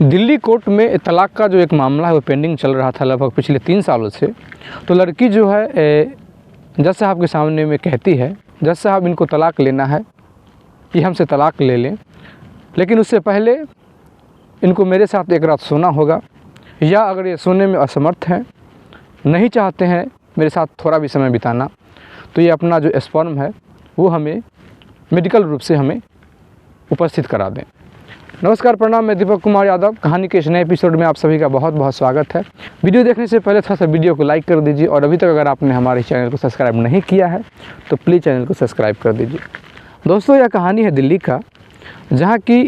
Delhi court में तलाक का जो एक मामला है वो पेंडिंग चल रहा था लगभग पिछले 3 सालों से। तो लड़की जो है जज साहब के सामने में कहती है, जज साहब इनको तलाक लेना है, ये हमसे तलाक ले लें, लेकिन उससे पहले इनको मेरे साथ एक रात सोना होगा, या अगर ये सोने में असमर्थ हैं, नहीं चाहते हैं मेरे साथ थोड़ा भी समय बिताना, तो ये अपना जो स्पर्म है वो हमें मेडिकल रूप से हमें उपस्थित करा दें। नमस्कार, प्रणाम। मैं दीपक कुमार यादव। कहानी के इस नए एपिसोड में आप सभी का बहुत बहुत स्वागत है। वीडियो देखने से पहले थोड़ा सा वीडियो को लाइक कर दीजिए, और अभी तक अगर आपने हमारे चैनल को सब्सक्राइब नहीं किया है तो प्लीज़ चैनल को सब्सक्राइब कर दीजिए। दोस्तों, यह कहानी है दिल्ली का, जहाँ की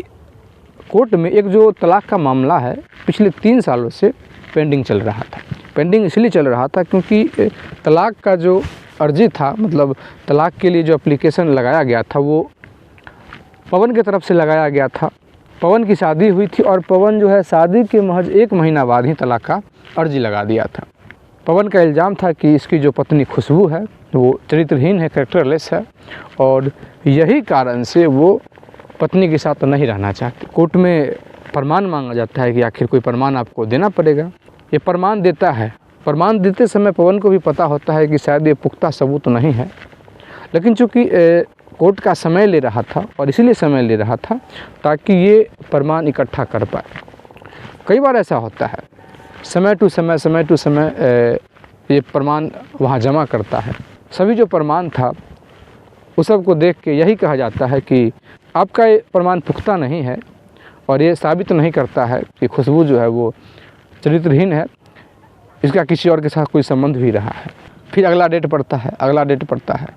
कोर्ट में एक जो तलाक का मामला है पिछले 3 सालों से पेंडिंग चल रहा था। पेंडिंग इसलिए चल रहा था क्योंकि तलाक का जो अर्जी था, मतलब तलाक के लिए जो एप्लीकेशन लगाया गया था वो पवन की तरफ से लगाया गया था। पवन की शादी हुई थी और पवन जो है शादी के महज 1 महीना बाद ही तलाक का अर्जी लगा दिया था। पवन का इल्ज़ाम था कि इसकी जो पत्नी खुशबू है वो चरित्रहीन है, कैरेक्टरलेस है, और यही कारण से वो पत्नी के साथ नहीं रहना चाहती। कोर्ट में प्रमाण मांगा जाता है कि आखिर कोई प्रमाण आपको देना पड़ेगा। ये प्रमाण देता है। प्रमाण देते समय पवन को भी पता होता है कि शायद ये पुख्ता सबूत नहीं है, लेकिन चूँकि कोर्ट का समय ले रहा था और इसीलिए समय ले रहा था ताकि ये प्रमाण इकट्ठा कर पाए। कई बार ऐसा होता है, समय टू समय ये प्रमाण वहाँ जमा करता है। सभी जो प्रमाण था उस सब को देख के यही कहा जाता है कि आपका ये प्रमाण पुख्ता नहीं है और ये साबित नहीं करता है कि खुशबू जो है वो चरित्रहीन है, इसका किसी और के साथ कोई संबंध भी रहा है। फिर अगला डेट पड़ता है।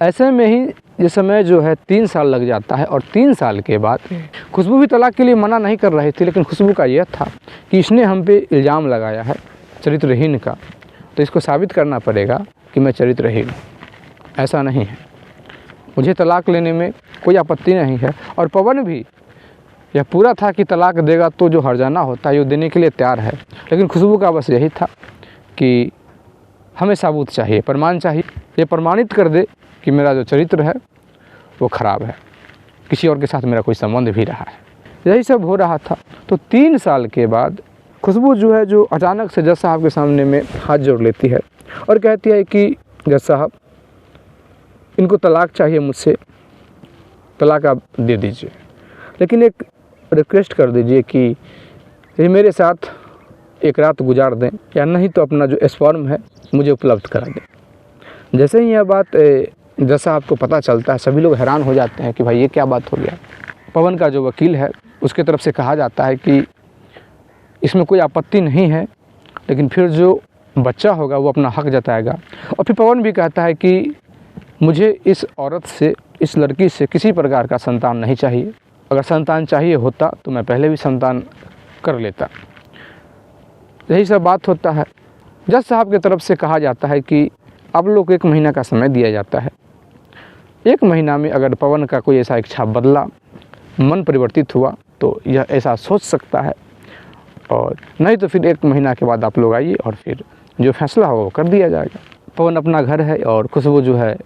ऐसे में ही ये समय जो है 3 साल लग जाता है, और 3 साल के बाद खुशबू भी तलाक के लिए मना नहीं कर रही थी, लेकिन खुशबू का यह था कि इसने हम पे इल्ज़ाम लगाया है चरित्रहीन का, तो इसको साबित करना पड़ेगा कि मैं चरित्रहीन हूँ। ऐसा नहीं है, मुझे तलाक लेने में कोई आपत्ति नहीं है। और पवन भी यह पूरा था कि तलाक देगा तो जो हर्जाना होता है वो देने के लिए तैयार है, लेकिन खुशबू का बस यही था कि हमें सबूत चाहिए, प्रमाण चाहिए, ये प्रमाणित कर दे कि मेरा जो चरित्र है वो ख़राब है, किसी और के साथ मेरा कोई संबंध भी रहा है। यही सब हो रहा था। तो 3 साल के बाद खुशबू जो है जो अचानक से जज साहब के सामने में हाथ जोड़ लेती है और कहती है कि जज साहब, इनको तलाक चाहिए, मुझसे तलाक आप दे दीजिए, लेकिन एक रिक्वेस्ट कर दीजिए कि ये मेरे साथ एक रात गुजार दें, या नहीं तो अपना जो स्पर्म है मुझे उपलब्ध करा दें। जैसे ही यह बात जज साहब को पता चलता है, सभी लोग हैरान हो जाते हैं कि भाई ये क्या बात हो गया। पवन का जो वकील है उसके तरफ से कहा जाता है कि इसमें कोई आपत्ति नहीं है, लेकिन फिर जो बच्चा होगा वो अपना हक जताएगा। और फिर पवन भी कहता है कि मुझे इस औरत से, इस लड़की से किसी प्रकार का संतान नहीं चाहिए। अगर संतान चाहिए होता तो मैं पहले भी संतान कर लेता। यही सब बात होता है। जज साहब की तरफ से कहा जाता है कि आप लोग को 1 महीना का समय दिया जाता है। 1 महीना में अगर पवन का कोई ऐसा इच्छा बदला, मन परिवर्तित हुआ, तो यह ऐसा सोच सकता है, और नहीं तो फिर 1 महीना के बाद आप लोग आइए और फिर जो फैसला होगा वो कर दिया जाएगा। पवन अपना घर है, और खुशबू जो है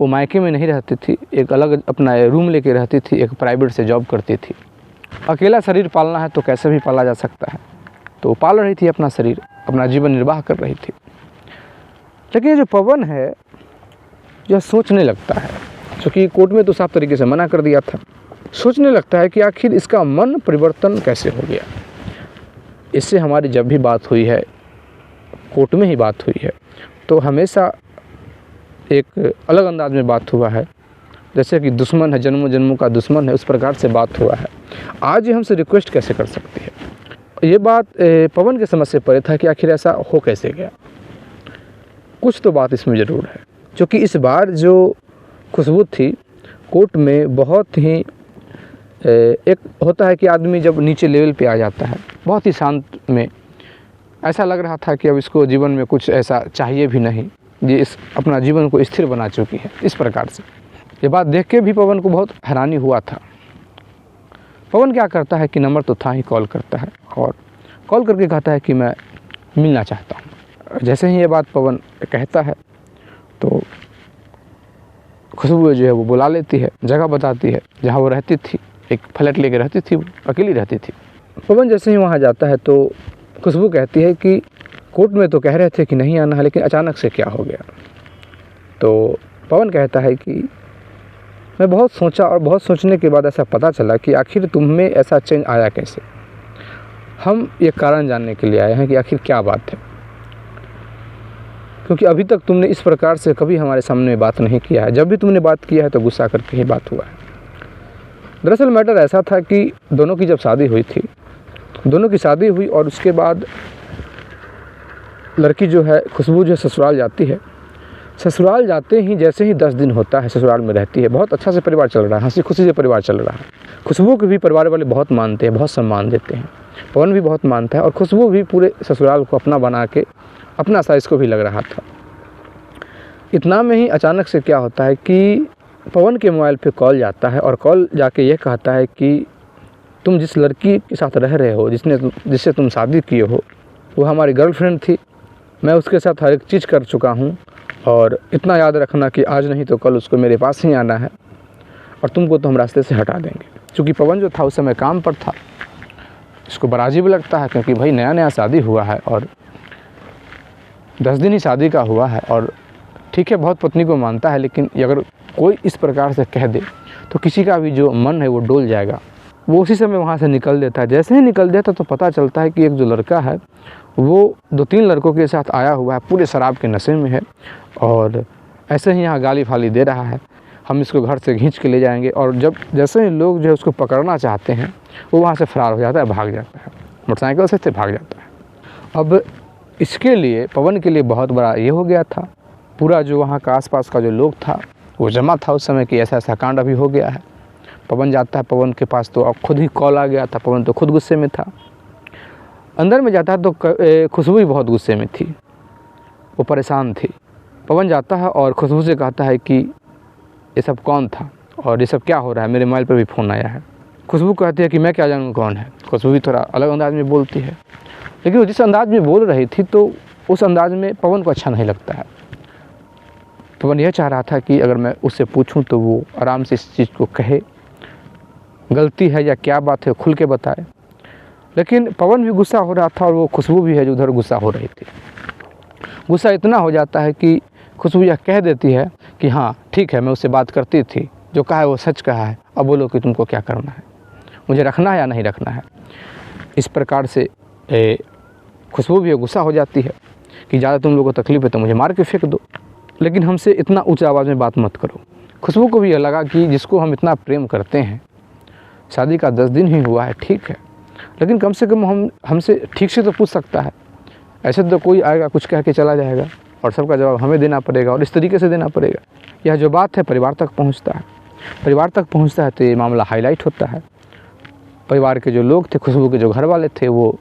वो मायके में नहीं रहती थी, एक अलग अपना रूम लेके रहती थी, एक प्राइवेट से जॉब करती थी। अकेला शरीर पालना है तो कैसे भी पाला जा सकता है, तो पाल रही थी अपना शरीर, अपना जीवन निर्वाह कर रही थी। लेकिन ये जो पवन है यह सोचने लगता है, क्योंकि कोर्ट में तो साफ तरीके से मना कर दिया था, सोचने लगता है कि आखिर इसका मन परिवर्तन कैसे हो गया। इससे हमारी जब भी बात हुई है, कोर्ट में ही बात हुई है, तो हमेशा एक अलग अंदाज में बात हुआ है, जैसे कि दुश्मन है, जन्मों जन्मों का दुश्मन है, उस प्रकार से बात हुआ है। आज ये हमसे रिक्वेस्ट कैसे कर सकती है। ये बात पवन के समझ से परे था कि आखिर ऐसा हो कैसे गया। कुछ तो बात इसमें ज़रूर है, क्योंकि इस बार जो खुशबू थी कोर्ट में बहुत ही एक होता है कि आदमी जब नीचे लेवल पे आ जाता है, बहुत ही शांत में, ऐसा लग रहा था कि अब इसको जीवन में कुछ ऐसा चाहिए भी नहीं, ये इस अपना जीवन को स्थिर बना चुकी है। इस प्रकार से ये बात देख के भी पवन को बहुत हैरानी हुआ था। पवन क्या करता है कि नंबर तो था ही, कॉल करता है, और कॉल करके कहता है कि मैं मिलना चाहता हूँ। जैसे ही ये बात पवन कहता है तो खुशबू जो है वो बुला लेती है, जगह बताती है जहाँ वो रहती थी। एक फ्लैट लेके रहती थी, वो अकेली रहती थी। पवन जैसे ही वहाँ जाता है तो खुशबू कहती है कि कोर्ट में तो कह रहे थे कि नहीं आना है, लेकिन अचानक से क्या हो गया। तो पवन कहता है कि मैं बहुत सोचा और बहुत सोचने के बाद ऐसा पता चला कि आखिर तुम में ऐसा चेंज आया कैसे। हम ये कारण जानने के लिए आए हैं कि आखिर क्या बात है, क्योंकि अभी तक तुमने इस प्रकार से कभी हमारे सामने बात नहीं किया है। जब भी तुमने बात किया है तो गुस्सा करके ही बात हुआ है। दरअसल मैटर ऐसा था कि दोनों की जब शादी हुई थी, दोनों की शादी हुई और उसके बाद लड़की जो है खुशबू जो ससुराल जाती है। ससुराल जाते ही जैसे ही 10 दिन होता है ससुराल में रहती है। बहुत अच्छा से परिवार चल रहा है, हंसी खुशी से परिवार चल रहा है। खुशबू को भी परिवार वाले बहुत मानते हैं, बहुत सम्मान देते हैं। पवन भी बहुत मानता है और खुशबू भी पूरे ससुराल को अपना बना के अपना सा इसको भी लग रहा था। इतना में ही अचानक से क्या होता है कि पवन के मोबाइल पे कॉल जाता है और कॉल जाके ये कहता है कि तुम जिस लड़की के साथ रह रहे हो, जिससे तुम शादी किए हो, वो हमारी गर्लफ्रेंड थी। मैं उसके साथ हर एक चीज़ कर चुका हूँ और इतना याद रखना कि आज नहीं तो कल उसको मेरे पास ही आना है और तुमको तो हम रास्ते से हटा देंगे। क्योंकि पवन जो था उस समय काम पर था। इसको बड़ा अजीब लगता है क्योंकि भाई नया नया शादी हुआ है और 10 दिन ही शादी का हुआ है और ठीक है बहुत पत्नी को मानता है, लेकिन अगर कोई इस प्रकार से कह दे तो किसी का भी जो मन है वो डोल जाएगा। वो उसी समय वहाँ से निकल देता है। जैसे ही निकल देता तो पता चलता है कि एक जो लड़का है वो 2-3 लड़कों के साथ आया हुआ है, पूरे शराब के नशे में है और ऐसे ही यहाँ गाली फाली दे रहा है, हम इसको घर से खींच के ले जाएंगे। और जैसे ही लोग जो है उसको पकड़ना चाहते हैं वो वहाँ से फरार हो जाता है, भाग जाता है, मोटरसाइकिल से भाग जाता है। अब इसके लिए पवन के लिए बहुत बड़ा ये हो गया था। पूरा जो वहाँ का आसपास का जो लोग था वो जमा था उस समय कि ऐसा ऐसा कांड अभी हो गया है। पवन जाता है, पवन के पास तो अब खुद ही कॉल आ गया था। पवन तो खुद गुस्से में था। अंदर में जाता है तो खुशबू भी बहुत गुस्से में थी, वो परेशान थी। पवन जाता है और खुशबू से कहता है कि ये सब कौन था और ये सब क्या हो रहा है, मेरे मोबाइल पर भी फ़ोन आया है। खुशबू कहती है कि मैं क्या जानूँ कौन है। खुशबू भी थोड़ा अलग अंदाज में बोलती है, लेकिन वो जिस अंदाज में बोल रही थी तो उस अंदाज में पवन को अच्छा नहीं लगता है। पवन यह चाह रहा था कि अगर मैं उससे पूछूं तो वो आराम से इस चीज़ को कहे, गलती है या क्या बात है खुल के बताए। लेकिन पवन भी गुस्सा हो रहा था और वो खुशबू भी है जो उधर गुस्सा हो रही थी। गुस्सा इतना हो जाता है कि खुशबू यह कह देती है कि हाँ ठीक है, मैं उससे बात करती थी, जो कहा है वो सच कहा है, अब बोलो कि तुमको क्या करना है, मुझे रखना है या नहीं रखना है। इस प्रकार से खुशबू भी गुस्सा हो जाती है कि ज़्यादा तुम लोगों को तकलीफ है तो मुझे मार के फेंक दो, लेकिन हमसे इतना ऊंचा आवाज़ में बात मत करो। खुशबू को भी यह लगा कि जिसको हम इतना प्रेम करते हैं, शादी का 10 दिन ही हुआ है, ठीक है, लेकिन कम से कम हमसे ठीक से तो पूछ सकता है। ऐसे तो कोई आएगा कुछ कह के चला जाएगा और सबका जवाब हमें देना पड़ेगा और इस तरीके से देना पड़ेगा। यह जो बात है परिवार तक पहुंचता है। परिवार तक पहुंचता है तो ये मामला हाईलाइट होता है। परिवार के जो लोग थे, खुशबू के जो घर वाले थे, वो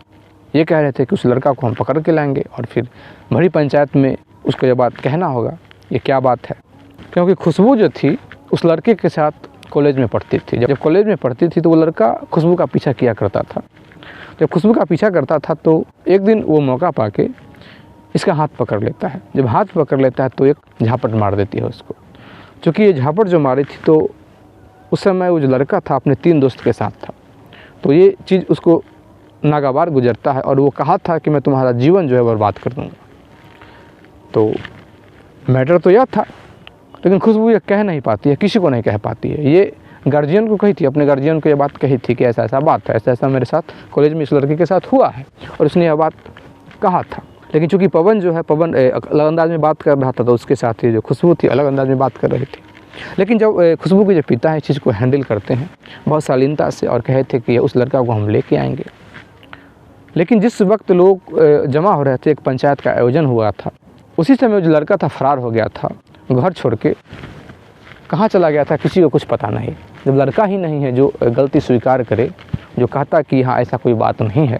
ये कह रहे थे कि उस लड़का को हम पकड़ के लाएंगे और फिर बड़ी पंचायत में उसको ये बात कहना होगा ये क्या बात है। क्योंकि खुशबू जो थी उस लड़के के साथ कॉलेज में पढ़ती थी। जब कॉलेज में पढ़ती थी तो वो लड़का खुशबू का पीछा किया करता था। जब खुशबू का पीछा करता था तो एक दिन वो मौका पाके इसका हाथ पकड़ लेता है। जब हाथ पकड़ लेता है तो एक झापट मार देती है उसको। चूँकि ये झापट जो मारी थी तो उस समय वो जो लड़का था अपने 3 दोस्त के साथ था, तो ये चीज़ उसको नागवार गुजरता है और वो कहा था कि मैं तुम्हारा जीवन जो है बर्बाद कर दूँगा। तो मैटर तो यह था, लेकिन खुशबू ये कह नहीं पाती है, किसी को नहीं कह पाती है। ये गार्जियन को कही थी, अपने गार्जियन को ये बात कही थी कि ऐसा ऐसा बात है, ऐसा ऐसा मेरे साथ कॉलेज में इस लड़के के साथ हुआ है और उसने यह बात कहा था। लेकिन चूंकि पवन अलग अंदाज में बात कर रहा था तो उसके साथ ही जो खुशबू थी अलग अंदाज में बात कर रही थी। लेकिन जब खुशबू के जो पिता हैं इस चीज़ को हैंडल करते हैं बहुत शालीनता से और कहे थे कि उस लड़का को हम लेके आएंगे। लेकिन जिस वक्त लोग जमा हो रहे थे, एक पंचायत का आयोजन हुआ था, उसी समय जो लड़का था फरार हो गया था, घर छोड़ के कहाँ चला गया था किसी को कुछ पता नहीं। जब लड़का ही नहीं है जो गलती स्वीकार करे, जो कहता कि हाँ ऐसा कोई बात नहीं है,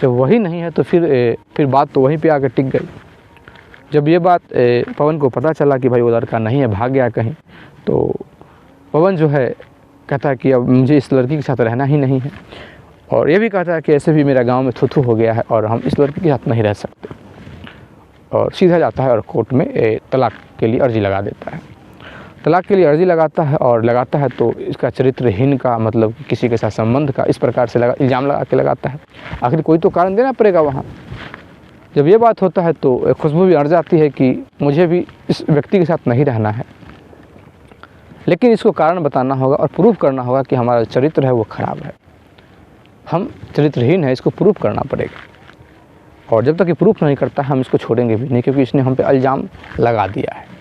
जब वही नहीं है तो फिर बात तो वहीं पे आकर टिक गई। जब ये बात पवन को पता चला कि भाई वो लड़का नहीं है, भाग गया कहीं, तो पवन जो है कहता है कि अब मुझे इस लड़की के साथ रहना ही नहीं है और ये भी कहता है कि ऐसे भी मेरा गाँव में थू हो गया है और हम इस लड़की के साथ नहीं रह सकते और सीधा जाता है और कोर्ट में तलाक के लिए अर्जी लगा देता है। तलाक के लिए अर्जी लगाता है और लगाता है तो इसका चरित्रहीन का मतलब किसी के साथ संबंध का इस प्रकार से इल्ज़ाम लगा के लगाता है। आखिर कोई तो कारण देना पड़ेगा वहाँ। जब ये बात होता है तो खुशबू भी अड़ जाती है कि मुझे भी इस व्यक्ति के साथ नहीं रहना है, लेकिन इसको कारण बताना होगा और प्रूफ करना होगा कि हमारा चरित्र है वो ख़राब है, हम चरित्रहीन है, इसको प्रूफ करना पड़ेगा। और जब तक ये प्रूफ नहीं करता हम इसको छोड़ेंगे भी नहीं, क्योंकि इसने हम पे इल्ज़ाम लगा दिया है।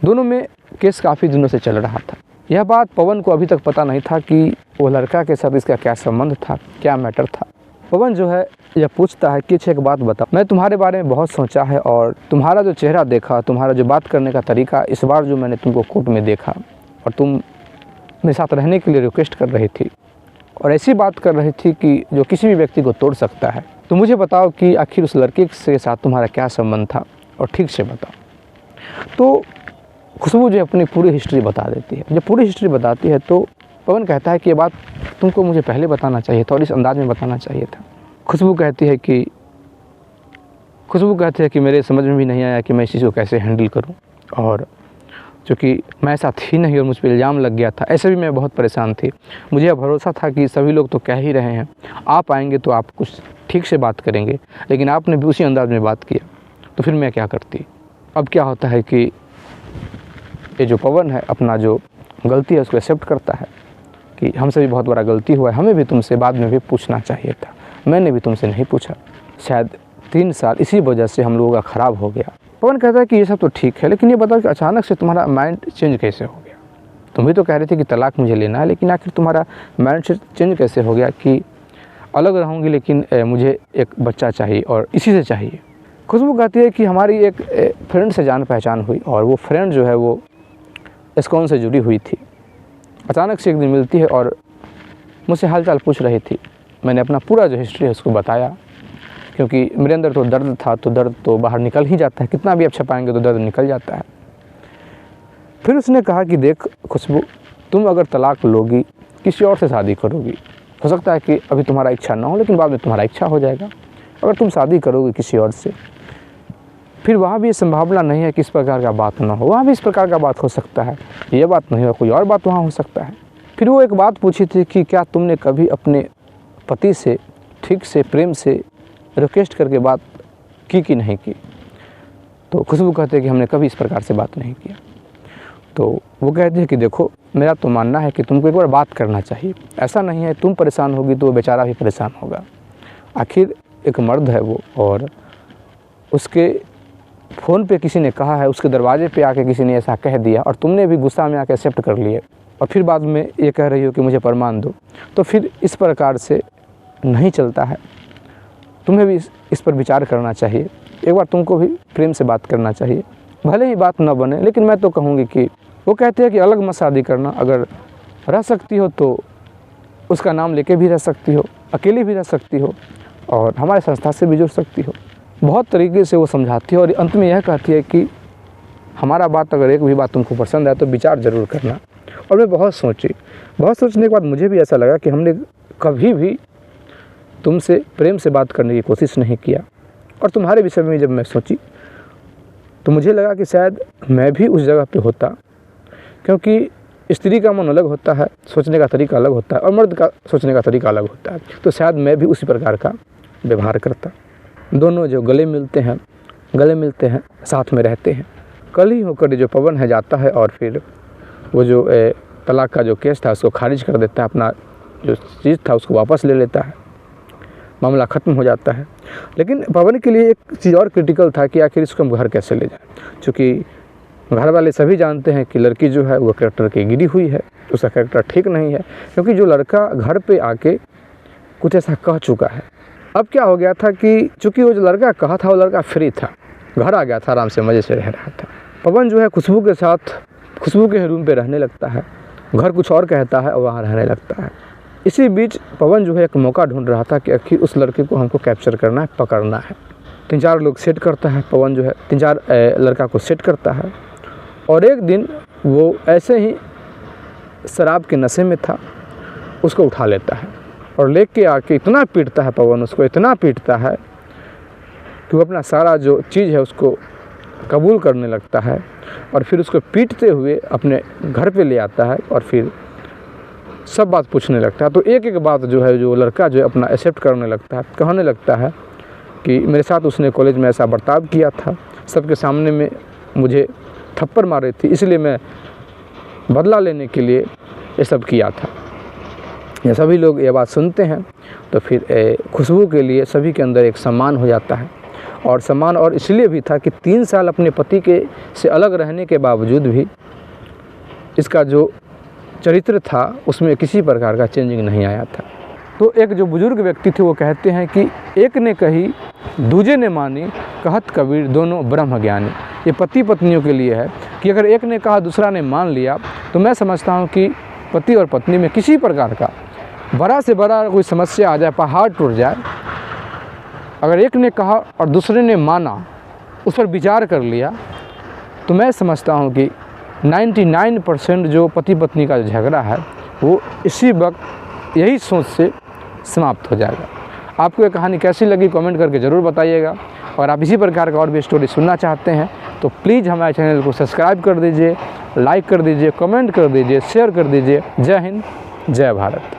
दोनों में केस काफ़ी दिनों से चल रहा था। यह बात पवन को अभी तक पता नहीं था कि वो लड़का के साथ इसका क्या संबंध था, क्या मैटर था। पवन जो है यह पूछता है कि एक बात बता, मैं तुम्हारे बारे में बहुत सोचा है और तुम्हारा जो चेहरा देखा, तुम्हारा जो बात करने का तरीका, इस बार जो मैंने तुमको कोर्ट में देखा और तुम मेरे साथ रहने के लिए रिक्वेस्ट कर रही थी और ऐसी बात कर रही थी कि जो किसी भी व्यक्ति को तोड़ सकता है, तो मुझे बताओ कि आखिर उस लड़के के साथ तुम्हारा क्या संबंध था और ठीक से बताओ। तो खुशबू जो अपनी पूरी हिस्ट्री बता देती है। जब पूरी हिस्ट्री बताती है तो पवन कहता है कि ये बात तुमको मुझे पहले बताना चाहिए था और इस अंदाज में बताना चाहिए था। खुशबू कहती है कि मेरे समझ में भी नहीं आया कि मैं इस चीज़ को कैसे हैंडल करूं, और चूँकि मैं ऐसा थी नहीं और मुझ पर इल्ज़ाम लग गया था, ऐसे भी मैं बहुत परेशान थी। मुझे यह भरोसा था कि सभी लोग तो कह ही रहे हैं आप आएंगे तो आप कुछ ठीक से बात करेंगे, लेकिन आपने भी उसी अंदाज में बात किया, तो फिर मैं क्या करती। अब क्या होता है कि ये जो पवन है अपना जो गलती है उसको एक्सेप्ट करता है कि हमसे भी बहुत बड़ा गलती हुआ है, हमें भी तुमसे बाद में भी पूछना चाहिए था, मैंने भी तुमसे नहीं पूछा, शायद 3 साल इसी वजह से हम लोगों का ख़राब हो गया। पवन कहता है कि ये सब तो ठीक है, लेकिन ये बताओ कि अचानक से तुम्हारा माइंड चेंज कैसे हो गया। तुम भी तो कह रहे थे कि तलाक मुझे लेना है, लेकिन आखिर तुम्हारा माइंड चेंज कैसे हो गया कि अलग रहूँगी लेकिन मुझे एक बच्चा चाहिए और इसी से चाहिए। खुशबू कहती है कि हमारी एक फ्रेंड से जान पहचान हुई और वो फ्रेंड जो है वो इस्कॉन से जुड़ी हुई थी। अचानक से एक दिन मिलती है और मुझसे हालचाल पूछ रही थी। मैंने अपना पूरा जो हिस्ट्री है उसको बताया, क्योंकि मेरे अंदर तो दर्द था, तो दर्द तो बाहर निकल ही जाता है, कितना भी आप छुपाएंगे तो दर्द निकल जाता है। फिर उसने कहा कि देख खुशबू, तुम अगर तलाक लोगी, किसी और से शादी करोगी, हो सकता है कि अभी तुम्हारा इच्छा ना हो लेकिन बाद में तुम्हारा इच्छा हो जाएगा। अगर तुम शादी करोगे किसी और से, फिर वहाँ भी ये संभावना नहीं है कि इस प्रकार का बात ना हो, वहाँ भी इस प्रकार का बात हो सकता है, ये बात नहीं हो कोई और बात वहाँ हो सकता है। फिर वो एक बात पूछी थी कि क्या तुमने कभी अपने पति से ठीक से प्रेम से रिक्वेस्ट करके बात की कि नहीं की। तो खुशबू कहते हैं कि हमने कभी इस प्रकार से बात नहीं किया। तो वो कहते हैं कि देखो, मेरा तो मानना है कि तुमको एक बार बात करना चाहिए, ऐसा नहीं है तुम परेशान होगी तो वो बेचारा भी परेशान होगा। आखिर एक मर्द है वो, और उसके फ़ोन पे किसी ने कहा है, उसके दरवाजे पे आके किसी ने ऐसा कह दिया और तुमने भी गुस्सा में आके एक्सेप्ट कर लिए और फिर बाद में ये कह रही हो कि मुझे प्रमाण दो, तो फिर इस प्रकार से नहीं चलता है। तुम्हें भी इस पर विचार करना चाहिए, एक बार तुमको भी प्रेम से बात करना चाहिए, भले ही बात न बने, लेकिन मैं तो कहूँगी कि वो कहते हैं कि अलग मत शादी करना, अगर रह सकती हो तो उसका नाम लेके भी रह सकती हो, अकेली भी रह सकती हो और हमारे संस्था से भी जुड़ सकती हो। बहुत तरीके से वो समझाती है और अंत में यह कहती है कि हमारा बात अगर एक भी बात तुमको पसंद है तो विचार ज़रूर करना। और मैं बहुत सोचने के बाद मुझे भी ऐसा लगा कि हमने कभी भी तुमसे प्रेम से बात करने की कोशिश नहीं किया, और तुम्हारे विषय में जब मैं सोची तो मुझे लगा कि शायद मैं भी उस जगह पे होता, क्योंकि स्त्री का मन अलग होता है, सोचने का तरीका अलग होता है, और मर्द का सोचने का तरीका अलग होता है, तो शायद मैं भी उसी प्रकार का व्यवहार करता। दोनों जो गले मिलते हैं, साथ में रहते हैं। कल ही होकर जो पवन है जाता है और फिर वो जो तलाक का जो केस था उसको खारिज कर देता है, अपना जो चीज़ था उसको वापस ले लेता है, मामला ख़त्म हो जाता है। लेकिन पवन के लिए एक चीज़ और क्रिटिकल था कि आखिर इसको हम घर कैसे ले जाएं, क्योंकि घर वाले सभी जानते हैं कि लड़की जो है वो कैरेक्टर की गिरी हुई है, उसका कैरेक्टर ठीक नहीं है, क्योंकि जो लड़का घर पे आके कुछ ऐसा कह चुका है। अब क्या हो गया था कि चूँकि वो जो लड़का कहा था वो लड़का फ्री था, घर आ गया था, आराम से मज़े से रह रहा था। पवन जो है खुशबू के साथ खुशबू के रूम पे रहने लगता है, घर कुछ और कहता है और वहाँ रहने लगता है। इसी बीच पवन जो है एक मौका ढूंढ रहा था कि आखिर उस लड़के को हमको कैप्चर करना है, पकड़ना है। 3-4 लोग सेट करता है, पवन जो है 3-4 लड़का को सेट करता है, और एक दिन वो ऐसे ही शराब के नशे में था, उसको उठा लेता है और लेके आके इतना पीटता है पवन, उसको इतना पीटता है कि वो अपना सारा जो चीज़ है उसको कबूल करने लगता है और फिर उसको पीटते हुए अपने घर पे ले आता है और फिर सब बात पूछने लगता है। तो एक एक बात जो है जो लड़का जो है अपना एक्सेप्ट करने लगता है, कहने लगता है कि मेरे साथ उसने कॉलेज में ऐसा बर्ताव किया था, सबके सामने में मुझे थप्पड़ मारे थी, इसलिए मैं बदला लेने के लिए ये सब किया था। ये सभी लोग ये बात सुनते हैं तो फिर खुशबू के लिए सभी के अंदर एक सम्मान हो जाता है। और सम्मान और इसलिए भी था कि 3 साल अपने पति के से अलग रहने के बावजूद भी इसका जो चरित्र था उसमें किसी प्रकार का चेंजिंग नहीं आया था। तो एक जो बुजुर्ग व्यक्ति थे वो कहते हैं कि एक ने कही दूजे ने मानी, कहत कबीर दोनों ब्रह्म ज्ञानी। ये पति पत्नियों के लिए है कि अगर एक ने कहा दूसरा ने मान लिया तो मैं समझता हूँ कि पति और पत्नी में किसी प्रकार का बड़ा से बड़ा कोई समस्या आ जाए, पहाड़ टूट जाए, अगर एक ने कहा और दूसरे ने माना, उस पर विचार कर लिया, तो मैं समझता हूँ कि 99% जो पति पत्नी का जो झगड़ा है वो इसी वक्त यही सोच से समाप्त हो जाएगा। आपको ये कहानी कैसी लगी कमेंट करके ज़रूर बताइएगा। और आप इसी प्रकार का और भी स्टोरी सुनना चाहते हैं तो प्लीज़ हमारे चैनल को सब्सक्राइब कर दीजिए, लाइक कर दीजिए, कमेंट कर दीजिए, शेयर कर दीजिए। जय हिंद, जय भारत।